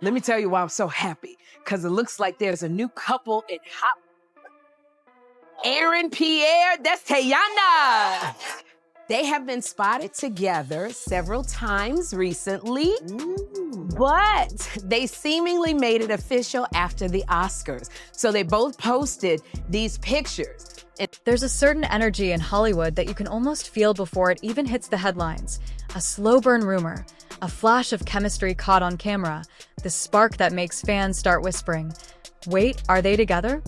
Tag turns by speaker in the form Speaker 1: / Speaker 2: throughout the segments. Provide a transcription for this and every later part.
Speaker 1: Let me tell you why I'm so happy. Because it looks like there's a new couple in hot. Aaron, Pierre, that's Teyana. They have been spotted together several times recently, but they seemingly made it official after the Oscars. So they both posted these pictures.
Speaker 2: There's a certain energy in Hollywood that you can almost feel before it even hits the headlines. A slow burn rumor, a flash of chemistry caught on camera, the spark that makes fans start whispering, "Wait, are they together?"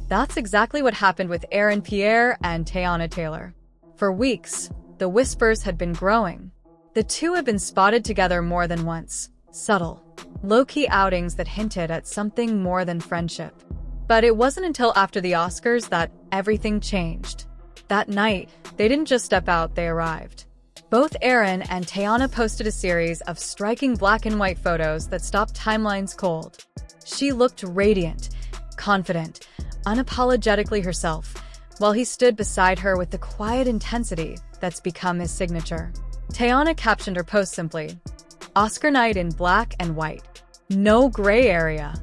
Speaker 2: That's exactly what happened with Aaron Pierre and Teyana Taylor. For weeks, the whispers had been growing. The two had been spotted together more than once. Subtle, low-key outings that hinted at something more than friendship. But it wasn't until after the Oscars that everything changed. That night, they didn't just step out, they arrived. Both Aaron and Teyana posted a series of striking black and white photos that stopped timelines cold. She looked radiant, confident, unapologetically herself, while he stood beside her with the quiet intensity that's become his signature. Teyana captioned her post simply, "Oscar night in black and white. No gray area."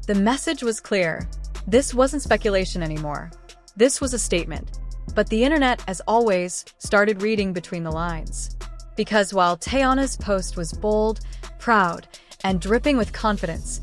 Speaker 2: The message was clear. This wasn't speculation anymore. This was a statement. But the internet, as always, started reading between the lines. Because while Teyana's post was bold, proud, and dripping with confidence,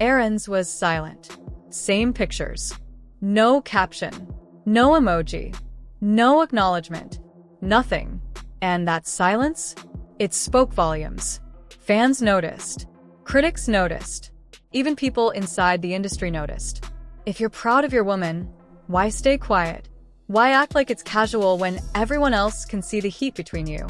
Speaker 2: Aaron's was silent. Same pictures. No caption. No emoji. No acknowledgement. Nothing. And that silence? It spoke volumes. Fans noticed. Critics noticed. Even people inside the industry noticed. If you're proud of your woman, why stay quiet? Why act like it's casual when everyone else can see the heat between you?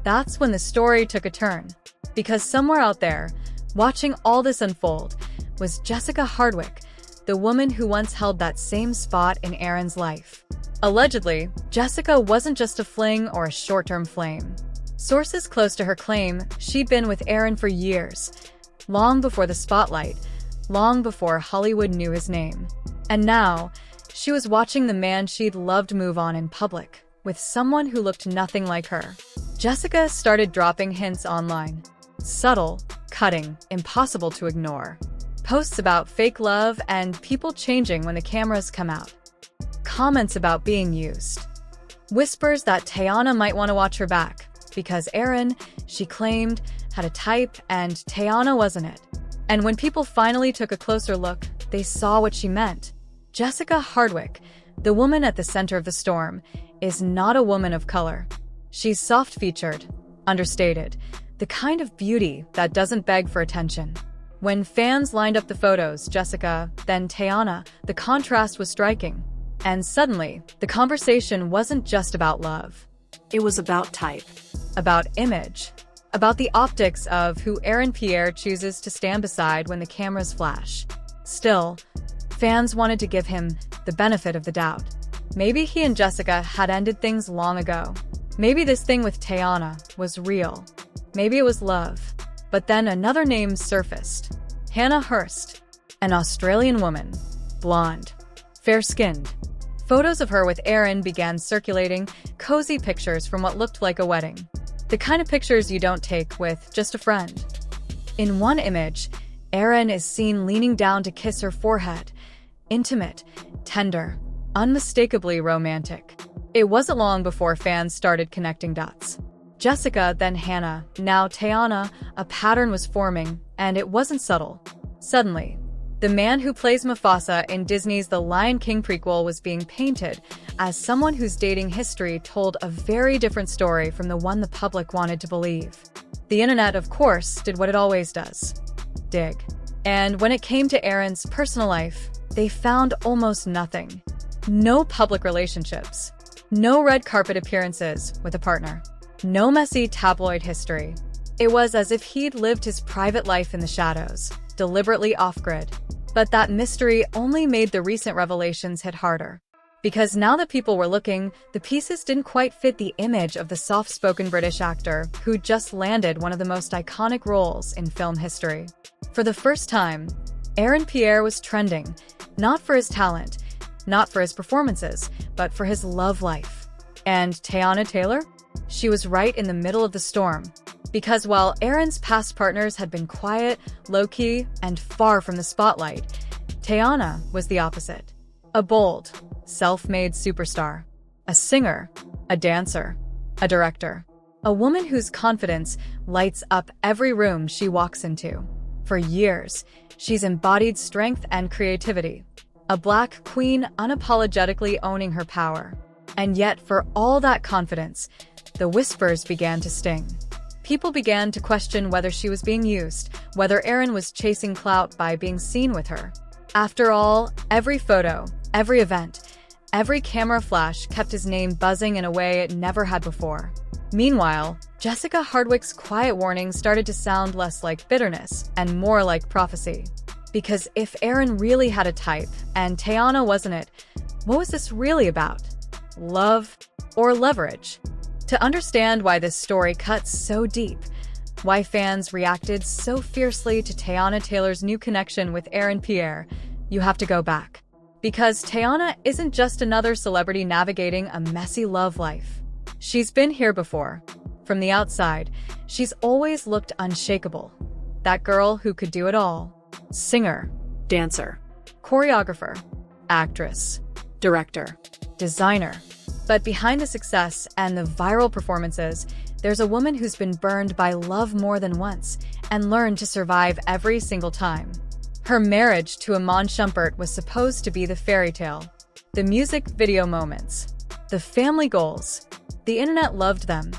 Speaker 2: That's when the story took a turn. Because somewhere out there, watching all this unfold, was Jessica Hardwick, the woman who once held that same spot in Aaron's life. Allegedly, Jessica wasn't just a fling or a short-term flame. Sources close to her claim she'd been with Aaron for years, long before the spotlight, long before Hollywood knew his name. And now, she was watching the man she'd loved move on in public, with someone who looked nothing like her. Jessica started dropping hints online. Subtle, cutting, impossible to ignore. Posts about fake love and people changing when the cameras come out. Comments about being used. Whispers that Teyana might want to watch her back, because Aaron, she claimed, had a type and Teyana wasn't it. And when people finally took a closer look, they saw what she meant. Jessica Hardwick, the woman at the center of the storm, is not a woman of color. She's soft-featured, understated, the kind of beauty that doesn't beg for attention. When fans lined up the photos, Jessica, then Teyana, the contrast was striking. And suddenly, the conversation wasn't just about love.
Speaker 3: It was about type.
Speaker 2: About image. About the optics of who Aaron Pierre chooses to stand beside when the cameras flash. Still, fans wanted to give him the benefit of the doubt. Maybe he and Jessica had ended things long ago. Maybe this thing with Teyana was real. Maybe it was love. But then another name surfaced. Hannah Hurst, an Australian woman, blonde, fair-skinned. Photos of her with Aaron began circulating, cozy pictures from what looked like a wedding. The kind of pictures you don't take with just a friend. In one image, Aaron is seen leaning down to kiss her forehead. Intimate, tender, unmistakably romantic. It wasn't long before fans started connecting dots. Jessica, then Hannah, now Teyana, a pattern was forming, and it wasn't subtle. Suddenly, the man who plays Mufasa in Disney's The Lion King prequel was being painted as someone whose dating history told a very different story from the one the public wanted to believe. The internet, of course, did what it always does. Dig. And when it came to Aaron's personal life, they found almost nothing. No public relationships. No red carpet appearances with a partner. No messy tabloid history. It was as if he'd lived his private life in the shadows, deliberately off-grid. But that mystery only made the recent revelations hit harder. Because now that people were looking, the pieces didn't quite fit the image of the soft-spoken British actor who just landed one of the most iconic roles in film history. For the first time, Aaron Pierre was trending, not for his talent, not for his performances, but for his love life. And Teyana Taylor? She was right in the middle of the storm. Because while Aaron's past partners had been quiet, low-key, and far from the spotlight, Teyana was the opposite. A bold, self-made superstar. A singer, a dancer, a director. A woman whose confidence lights up every room she walks into. For years, she's embodied strength and creativity. A Black queen unapologetically owning her power. And yet, for all that confidence, the whispers began to sting. People began to question whether she was being used, whether Aaron was chasing clout by being seen with her. After all, every photo, every event, every camera flash kept his name buzzing in a way it never had before. Meanwhile, Jessica Hardwick's quiet warning started to sound less like bitterness and more like prophecy. Because if Aaron really had a type, and Teyana wasn't it, what was this really about? Love or leverage? To understand why this story cuts so deep, why fans reacted so fiercely to Teyana Taylor's new connection with Aaron Pierre, you have to go back. Because Teyana isn't just another celebrity navigating a messy love life. She's been here before. From the outside, she's always looked unshakable. That girl who could do it all. Singer, dancer, choreographer, actress, director, designer. But behind the success and the viral performances, there's a woman who's been burned by love more than once and learned to survive every single time. Her marriage to Amon Shumpert was supposed to be the fairy tale. The music video moments, the family goals. The internet loved them.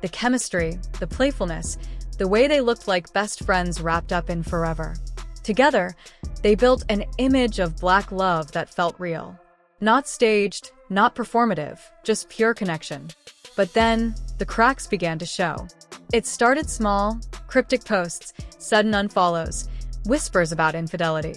Speaker 2: The chemistry, the playfulness, the way they looked like best friends wrapped up in forever. Together, they built an image of Black love that felt real. Not staged, not performative, just pure connection. But then, the cracks began to show. It started small, cryptic posts, sudden unfollows, whispers about infidelity.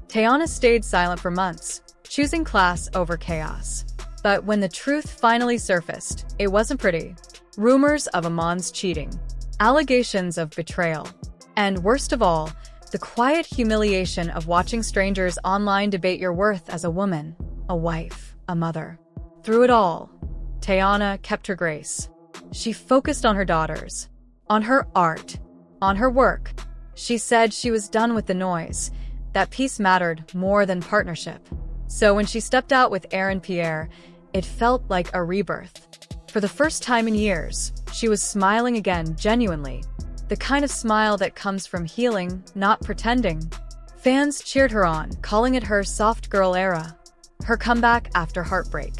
Speaker 2: Teyana stayed silent for months, choosing class over chaos. But when the truth finally surfaced, it wasn't pretty. Rumors of Amon's cheating, allegations of betrayal, and worst of all, the quiet humiliation of watching strangers online debate your worth as a woman, a wife, a mother. Through it all, Teyana kept her grace. She focused on her daughters, on her art, on her work. She said she was done with the noise, that peace mattered more than partnership. So when she stepped out with Aaron Pierre, it felt like a rebirth. For the first time in years, she was smiling again genuinely, the kind of smile that comes from healing, not pretending. Fans cheered her on, calling it her soft girl era, her comeback after heartbreak.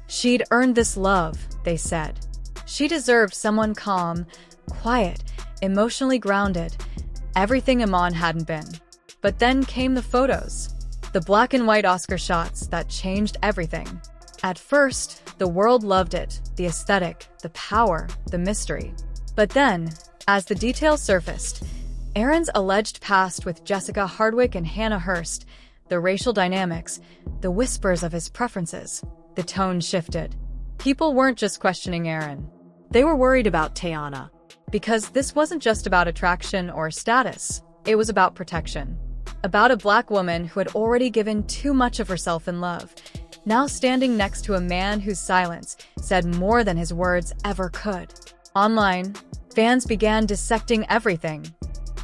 Speaker 2: She'd earned this love, they said. She deserved someone calm, quiet, emotionally grounded, everything Amon hadn't been. But then came the photos, the black and white Oscar shots that changed everything. At first, the world loved it, the aesthetic, the power, the mystery. But then, as the details surfaced, Aaron's alleged past with Jessica Hardwick and Hannah Hurst, the racial dynamics, the whispers of his preferences, the tone shifted. People weren't just questioning Aaron. They were worried about Teyana. Because this wasn't just about attraction or status. It was about protection. About a Black woman who had already given too much of herself in love, now standing next to a man whose silence said more than his words ever could. Online, fans began dissecting everything.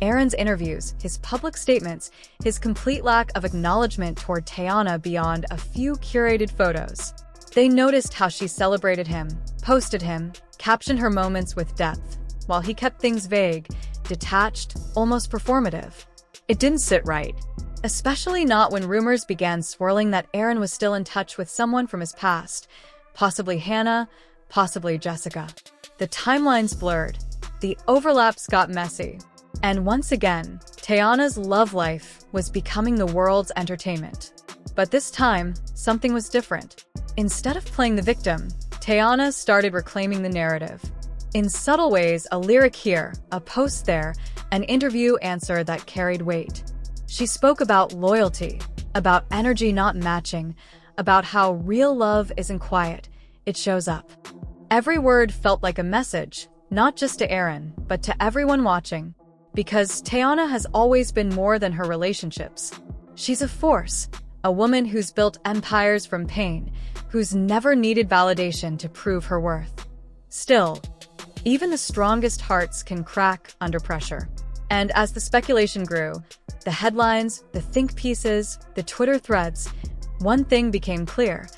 Speaker 2: Aaron's interviews, his public statements, his complete lack of acknowledgement toward Teyana beyond a few curated photos. They noticed how she celebrated him, posted him, captioned her moments with depth, while he kept things vague, detached, almost performative. It didn't sit right. Especially not when rumors began swirling that Aaron was still in touch with someone from his past, possibly Hannah, possibly Jessica. The timelines blurred. The overlaps got messy. And once again, Teyana's love life was becoming the world's entertainment. But this time, something was different. Instead of playing the victim, Teyana started reclaiming the narrative. In subtle ways, a lyric here, a post there, an interview answer that carried weight. She spoke about loyalty, about energy not matching, about how real love isn't quiet, it shows up. Every word felt like a message, not just to Aaron, but to everyone watching. Because Teyana has always been more than her relationships. She's a force, a woman who's built empires from pain, who's never needed validation to prove her worth. Still, Even the strongest hearts can crack under pressure. And as the speculation grew, the headlines, the think pieces, the Twitter threads, one thing became clear.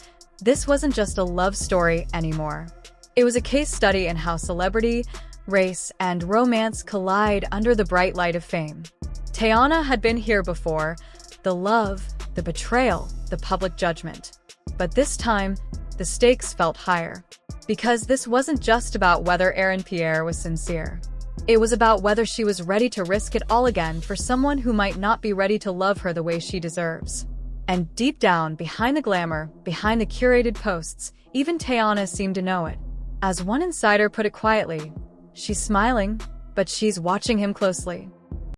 Speaker 2: This wasn't just a love story anymore. It was a case study in how celebrity, race, and romance collide under the bright light of fame. Teyana had been here before, the love, the betrayal, the public judgment. But this time, the stakes felt higher. Because this wasn't just about whether Pierre was sincere. It was about whether she was ready to risk it all again for someone who might not be ready to love her the way she deserves. And deep down, behind the glamour, behind the curated posts, even Teyana seemed to know it. As one insider put it quietly, she's smiling, but she's watching him closely.